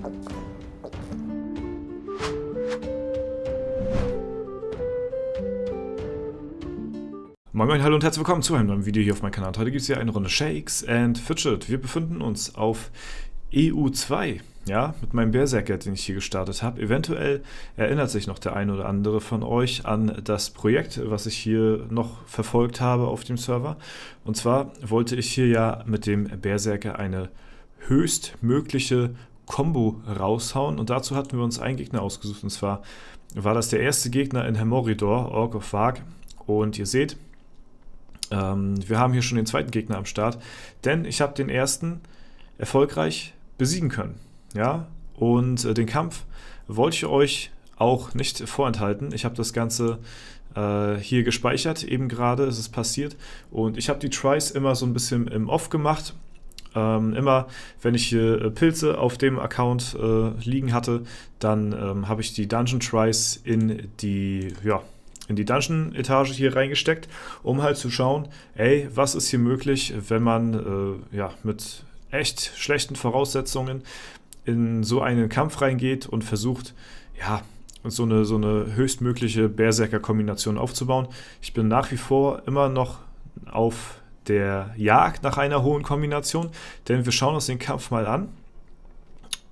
Moin Moin, hallo und herzlich willkommen zu einem neuen Video hier auf meinem Kanal. Heute gibt es hier eine Runde Shakes and Fidget. Wir befinden uns auf EU2, ja, mit meinem Berserker, den ich hier gestartet habe. Eventuell erinnert sich noch der ein oder andere von euch an das Projekt, was ich hier noch verfolgt habe auf dem Server. Und zwar wollte ich hier ja mit dem Berserker eine höchstmögliche Combo raushauen. Und dazu hatten wir uns einen Gegner ausgesucht. Und zwar war das der erste Gegner in Hermoridor, Orc of Vark. Und ihr seht, wir haben hier schon den zweiten Gegner am Start, denn ich habe den ersten erfolgreich besiegen können. Ja? Und den Kampf wollte ich euch auch nicht vorenthalten. Ich habe das Ganze hier gespeichert, eben gerade ist es passiert. Und ich habe die Tries immer so ein bisschen im Off gemacht. Immer, wenn ich hier Pilze auf dem Account liegen hatte, dann habe ich die Dungeon Tries in die Dungeon-Etage hier reingesteckt, um halt zu schauen, ey, was ist hier möglich, wenn man mit echt schlechten Voraussetzungen in so einen Kampf reingeht und versucht, ja, so eine höchstmögliche Berserker-Kombination aufzubauen. Ich bin nach wie vor immer noch auf der Jagd nach einer hohen Kombination, denn wir schauen uns den Kampf mal an.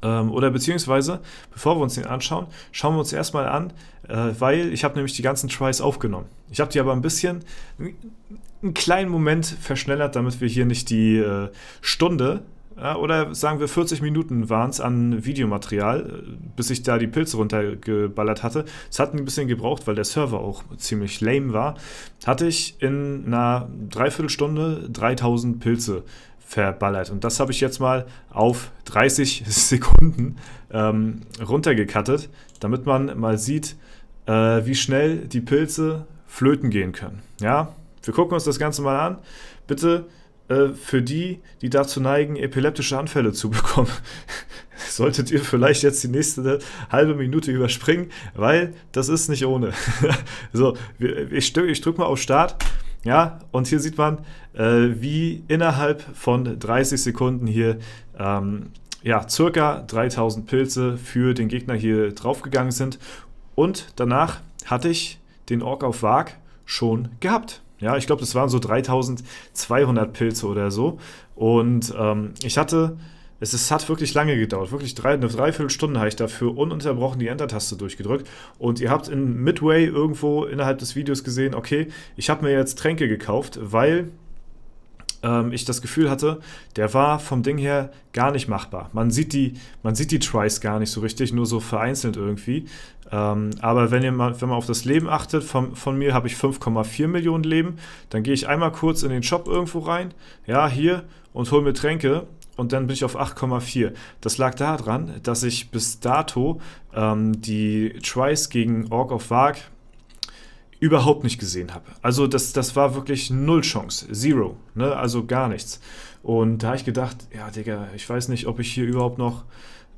Oder beziehungsweise, bevor wir uns den anschauen, schauen wir uns erstmal an, weil ich habe nämlich die ganzen Tries aufgenommen. Ich habe die aber einen kleinen Moment verschnellert, damit wir hier nicht die Stunde oder sagen wir 40 Minuten waren es an Videomaterial, bis ich da die Pilze runtergeballert hatte. Es hat ein bisschen gebraucht, weil der Server auch ziemlich lame war. Hatte ich in einer Dreiviertelstunde 3000 Pilze verballert. Und das habe ich jetzt mal auf 30 Sekunden runtergecuttet, damit man mal sieht, wie schnell die Pilze flöten gehen können. Ja, wir gucken uns das Ganze mal an. Bitte für die dazu neigen, epileptische Anfälle zu bekommen, solltet ihr vielleicht jetzt die nächste halbe Minute überspringen, weil das ist nicht ohne. So, ich drücke mal auf Start. Ja, und hier sieht man, wie innerhalb von 30 Sekunden hier circa 3000 Pilze für den Gegner hier draufgegangen sind. Und danach hatte ich den Orc of Vark schon gehabt. Ja, ich glaube, das waren so 3200 Pilze oder so. Und es hat wirklich lange gedauert. Wirklich eine Dreiviertelstunde habe ich dafür ununterbrochen die Enter-Taste durchgedrückt. Und ihr habt in Midway irgendwo innerhalb des Videos gesehen, okay, ich habe mir jetzt Tränke gekauft, weil ich das Gefühl hatte, der war vom Ding her gar nicht machbar. Man sieht die Tries gar nicht so richtig, nur so vereinzelt irgendwie. Aber wenn man auf das Leben achtet, von mir habe ich 5,4 Millionen Leben, dann gehe ich einmal kurz in den Shop irgendwo rein, ja, hier, und hole mir Tränke. Und dann bin ich auf 8,4. Das lag daran, dass ich bis dato die Tries gegen Orc of Vark überhaupt nicht gesehen habe. Also das war wirklich null Chance, zero, ne? Also gar nichts. Und da habe ich gedacht, ja Digga, ich weiß nicht, ob ich hier überhaupt noch,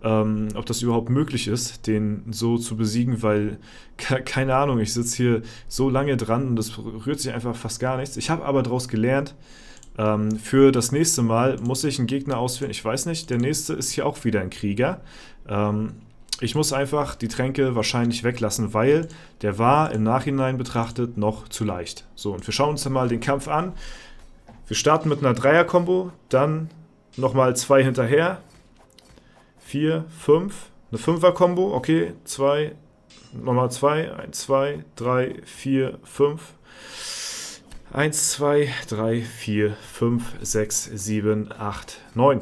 ob das überhaupt möglich ist, den so zu besiegen, weil, keine Ahnung, ich sitze hier so lange dran und es rührt sich einfach fast gar nichts. Ich habe aber daraus gelernt, für das nächste Mal muss ich einen Gegner auswählen. Ich weiß nicht, der nächste ist hier auch wieder ein Krieger. Ich muss einfach die Tränke wahrscheinlich weglassen, weil der war im Nachhinein betrachtet noch zu leicht. So, und wir schauen uns dann mal den Kampf an. Wir starten mit einer Dreier-Kombo, dann nochmal 2 hinterher. 4, 5. Eine Fünfer-Kombo, okay. 2, nochmal 2. 1, 2, 3, 4, 5. 1, 2, 3, 4, 5, 6, 7, 8, 9.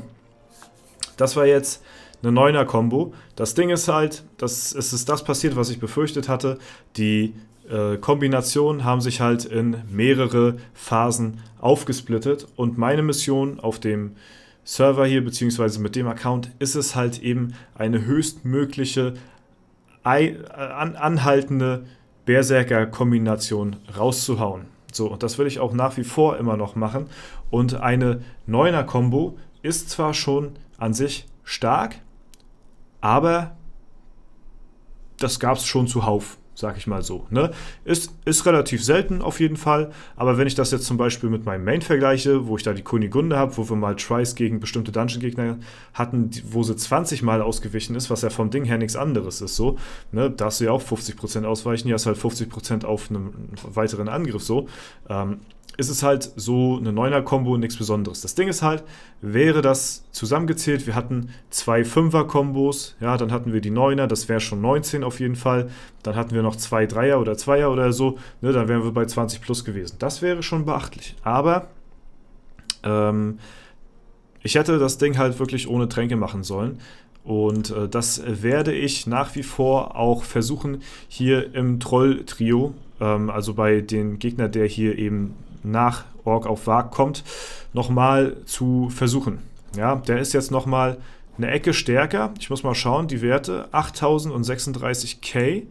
Das war jetzt eine 9er-Kombo. Das Ding ist halt, es ist das passiert, was ich befürchtet hatte. Die Kombinationen haben sich halt in mehrere Phasen aufgesplittet. Und meine Mission auf dem Server hier, beziehungsweise mit dem Account, ist es halt eben eine höchstmögliche anhaltende Berserker-Kombination rauszuhauen. So, und das will ich auch nach wie vor immer noch machen. Und eine 9er-Kombo ist zwar schon an sich stark, aber das gab es schon zuhauf. sag ich mal so. Ne? Ist relativ selten auf jeden Fall, aber wenn ich das jetzt zum Beispiel mit meinem Main vergleiche, wo ich da die Kunigunde habe, wo wir mal Tries gegen bestimmte Dungeon-Gegner hatten, wo sie 20 Mal ausgewichen ist, was ja vom Ding her nichts anderes ist, so, ne? Da hast du ja auch 50% ausweichen, hier hast du halt 50% auf einem weiteren Angriff, so, ist es halt so eine 9er-Kombo und nichts Besonderes. Das Ding ist halt, wäre das zusammengezählt, wir hatten 2 5er-Kombos, ja, dann hatten wir die 9er, das wäre schon 19 auf jeden Fall, dann hatten wir noch 2 3er oder 2er oder so, ne, dann wären wir bei 20 plus gewesen. Das wäre schon beachtlich, aber ich hätte das Ding halt wirklich ohne Tränke machen sollen. Und das werde ich nach wie vor auch versuchen, hier im Troll-Trio, also bei den Gegner, der hier eben nach Ork auf Vark kommt, nochmal zu versuchen. Ja, der ist jetzt nochmal eine Ecke stärker. Ich muss mal schauen, die Werte 8036k.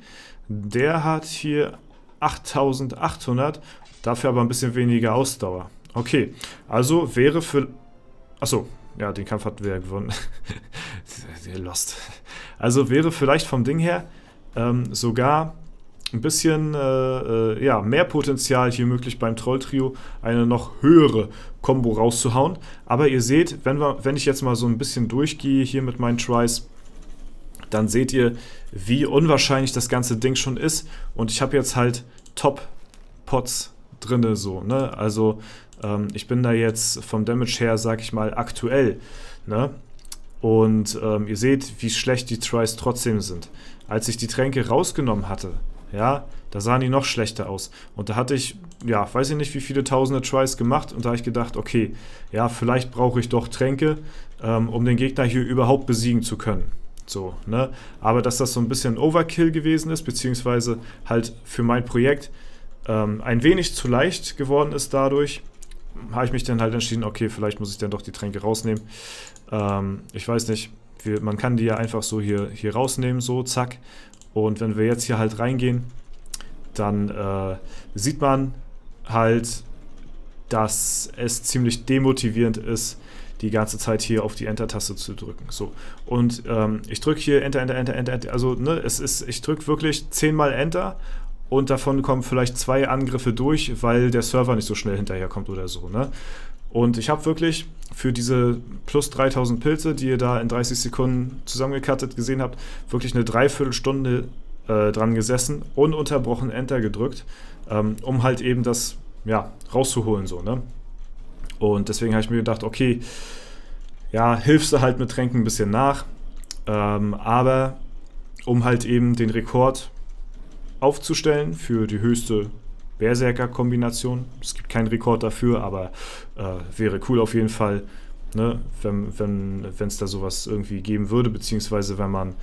Der hat hier 8800, dafür aber ein bisschen weniger Ausdauer. Okay, also wäre für... Achso, ja, den Kampf hatten wir ja gewonnen. Lost. Also wäre vielleicht vom Ding her sogar ein bisschen ja, mehr Potenzial hier möglich beim Troll-Trio, eine noch höhere Combo rauszuhauen. Aber ihr seht, wenn ich jetzt mal so ein bisschen durchgehe hier mit meinen Tries, dann seht ihr, wie unwahrscheinlich das ganze Ding schon ist. Und ich habe jetzt halt Top-Pots drinne so, ne? Also ich bin da jetzt vom Damage her, sag ich mal, aktuell, ne? Und ihr seht, wie schlecht die Tries trotzdem sind. Als ich die Tränke rausgenommen hatte, ja, da sahen die noch schlechter aus. Und da hatte ich, ja, weiß ich nicht, wie viele tausende Tries gemacht. Und da habe ich gedacht, okay, ja, vielleicht brauche ich doch Tränke, um den Gegner hier überhaupt besiegen zu können. So, ne? Aber dass das so ein bisschen Overkill gewesen ist, beziehungsweise halt für mein Projekt ein wenig zu leicht geworden ist dadurch, habe ich mich dann halt entschieden, okay, vielleicht muss ich dann doch die Tränke rausnehmen. Ich weiß nicht, man kann die ja einfach so hier rausnehmen, so, zack. Und wenn wir jetzt hier halt reingehen, dann sieht man halt, dass es ziemlich demotivierend ist, die ganze Zeit hier auf die Enter-Taste zu drücken. So. Und ich drücke hier Enter, Enter, Enter, Enter, Enter. Also, ne, ich drücke wirklich 10-mal Enter und davon kommen vielleicht 2 Angriffe durch, weil der Server nicht so schnell hinterherkommt oder so, ne? Und ich habe wirklich für diese plus 3000 Pilze, die ihr da in 30 Sekunden zusammengekattet gesehen habt, wirklich eine Dreiviertelstunde dran gesessen, ununterbrochen Enter gedrückt, um halt eben das, ja, rauszuholen, so, ne? Und deswegen habe ich mir gedacht, okay, ja, hilfst du halt mit Tränken ein bisschen nach, aber um halt eben den Rekord aufzustellen für die höchste Berserker-Kombination. Es gibt keinen Rekord dafür, aber wäre cool auf jeden Fall, ne, wenn es da sowas irgendwie geben würde, beziehungsweise wenn man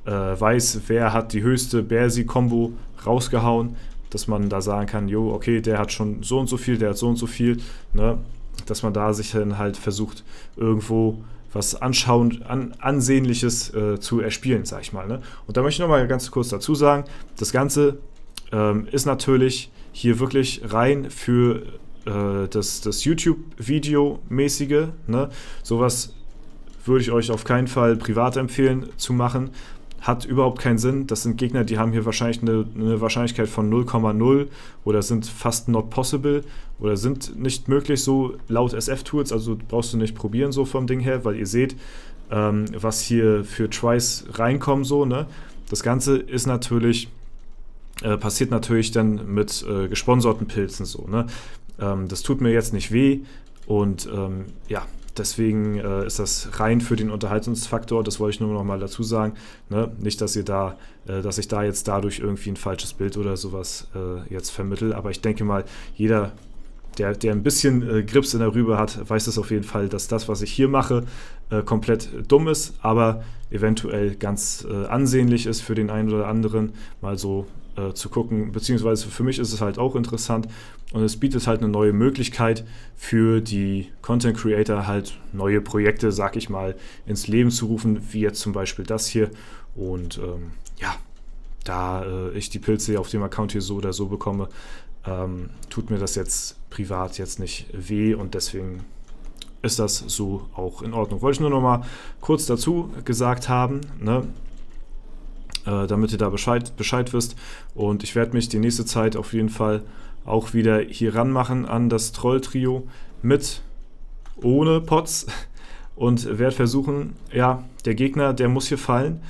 weiß, wer hat die höchste Bersi-Kombo rausgehauen, dass man da sagen kann, jo, okay, der hat schon so und so viel, der hat so und so viel, ne, dass man da sich dann halt versucht, irgendwo was Ansehnliches zu erspielen, sag ich mal. Ne? Und da möchte ich nochmal ganz kurz dazu sagen, das Ganze ist natürlich hier wirklich rein für das YouTube-Video-mäßige. Ne? Sowas würde ich euch auf keinen Fall privat empfehlen zu machen. Hat überhaupt keinen Sinn. Das sind Gegner, die haben hier wahrscheinlich eine Wahrscheinlichkeit von 0,0 oder sind fast not possible oder sind nicht möglich so laut SF-Tools. Also brauchst du nicht probieren so vom Ding her, weil ihr seht, was hier für Tries reinkommen so. Ne? Das Ganze ist natürlich passiert natürlich dann mit gesponserten Pilzen so. Ne? Das tut mir jetzt nicht weh und ja. Deswegen ist das rein für den Unterhaltungsfaktor, das wollte ich nur noch mal dazu sagen. Ne? Nicht, dass ich da jetzt dadurch irgendwie ein falsches Bild oder sowas jetzt vermittle, aber ich denke mal, jeder, der ein bisschen Grips in der Rübe hat, weiß es auf jeden Fall, dass das, was ich hier mache, komplett dumm ist, aber eventuell ganz ansehnlich ist für den einen oder anderen, mal so zu gucken, beziehungsweise für mich ist es halt auch interessant und es bietet halt eine neue Möglichkeit für die Content Creator halt neue Projekte, sag ich mal, ins Leben zu rufen, wie jetzt zum Beispiel das hier und ja, da ich die Pilze auf dem Account hier so oder so bekomme, tut mir das jetzt privat jetzt nicht weh und deswegen ist das so auch in Ordnung. Wollte ich nur noch mal kurz dazu gesagt haben, ne? damit ihr da Bescheid wisst. Und ich werde mich die nächste Zeit auf jeden Fall auch wieder hier ranmachen an das Troll-Trio ohne Pots und werde versuchen, ja, der Gegner, der muss hier fallen,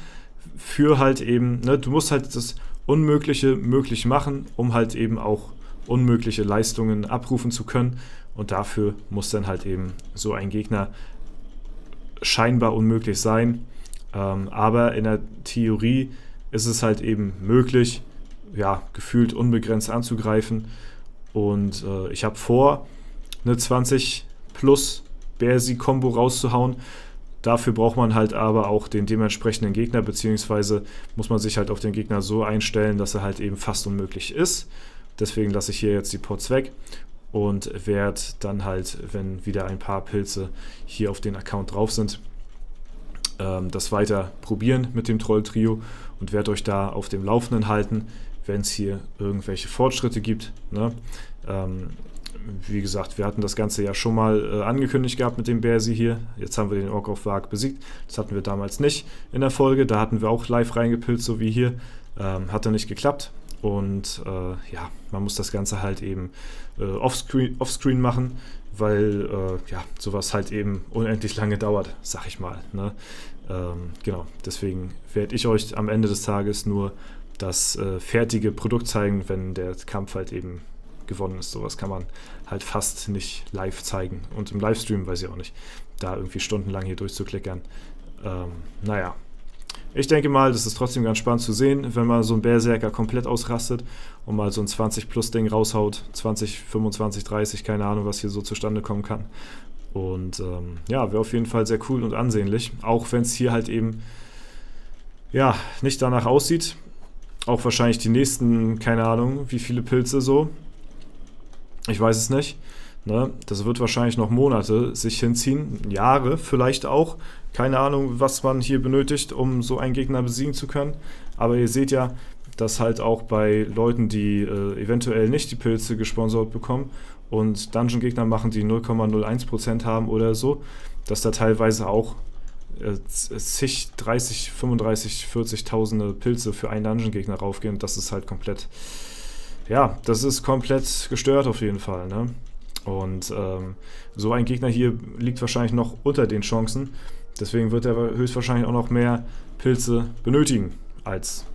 für halt eben, ne, du musst halt das Unmögliche möglich machen, um halt eben auch unmögliche Leistungen abrufen zu können, und dafür muss dann halt eben so ein Gegner scheinbar unmöglich sein, aber in der Theorie ist es halt eben möglich, ja, gefühlt unbegrenzt anzugreifen, und ich habe vor, eine 20 plus Bersi-Kombo rauszuhauen. Dafür braucht man halt aber auch den dementsprechenden Gegner, beziehungsweise muss man sich halt auf den Gegner so einstellen, dass er halt eben fast unmöglich ist. Deswegen lasse ich hier jetzt die Pots weg und werde dann halt, wenn wieder ein paar Pilze hier auf den Account drauf sind, das weiter probieren mit dem Troll-Trio und werde euch da auf dem Laufenden halten, wenn es hier irgendwelche Fortschritte gibt, ne? Wie gesagt, wir hatten das Ganze ja schon mal angekündigt gehabt mit dem Bersi hier. Jetzt haben wir den Ork of Vark besiegt. Das hatten wir damals nicht in der Folge. Da hatten wir auch live reingepilzt, so wie hier. Hat dann nicht geklappt. Und ja, man muss das Ganze halt eben offscreen machen, weil ja, sowas halt eben unendlich lange dauert, sag ich mal, ne? Genau, deswegen werde ich euch am Ende des Tages nur das fertige Produkt zeigen, wenn der Kampf halt eben gewonnen ist. Sowas kann man halt fast nicht live zeigen. Und im Livestream weiß ich auch nicht, da irgendwie stundenlang hier durchzuklickern. Naja, ich denke mal, das ist trotzdem ganz spannend zu sehen, wenn man so ein Berserker komplett ausrastet und mal so ein 20-Plus-Ding raushaut. 20, 25, 30, keine Ahnung, was hier so zustande kommen kann. Und ja, wäre auf jeden Fall sehr cool und ansehnlich. Auch wenn es hier halt eben ja nicht danach aussieht. Auch wahrscheinlich die nächsten, keine Ahnung, wie viele Pilze so. Ich weiß es nicht. Ne? Das wird wahrscheinlich noch Monate sich hinziehen, Jahre vielleicht auch. Keine Ahnung, was man hier benötigt, um so einen Gegner besiegen zu können. Aber ihr seht ja, dass halt auch bei Leuten, die eventuell nicht die Pilze gesponsert bekommen und Dungeon-Gegner machen, die 0,01% haben oder so, dass da teilweise auch zig, 30, 35, 40.000 Pilze für einen Dungeon-Gegner raufgehen. Das ist halt komplett... Ja, das ist komplett gestört auf jeden Fall, ne? Und so ein Gegner hier liegt wahrscheinlich noch unter den Chancen. Deswegen wird er höchstwahrscheinlich auch noch mehr Pilze benötigen als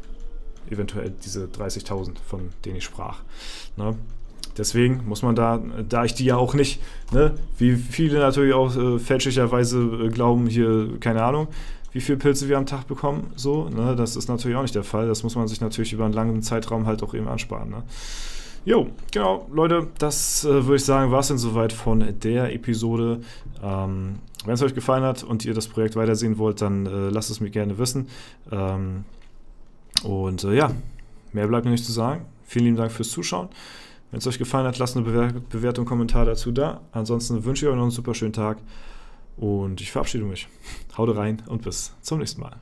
eventuell diese 30.000, von denen ich sprach, ne? Deswegen muss man da ich die ja auch nicht, ne, wie viele natürlich auch fälschlicherweise glauben, hier, keine Ahnung, wie viele Pilze wir am Tag bekommen, so, ne, das ist natürlich auch nicht der Fall. Das muss man sich natürlich über einen langen Zeitraum halt auch eben ansparen, ne. Jo, genau, Leute, das würde ich sagen, war es denn soweit von der Episode. Wenn es euch gefallen hat und ihr das Projekt weitersehen wollt, dann lasst es mir gerne wissen. Ja, mehr bleibt mir nicht zu sagen. Vielen lieben Dank fürs Zuschauen. Wenn es euch gefallen hat, lasst eine Bewertung, Kommentar dazu da. Ansonsten wünsche ich euch noch einen super schönen Tag und ich verabschiede mich. Haut rein und bis zum nächsten Mal.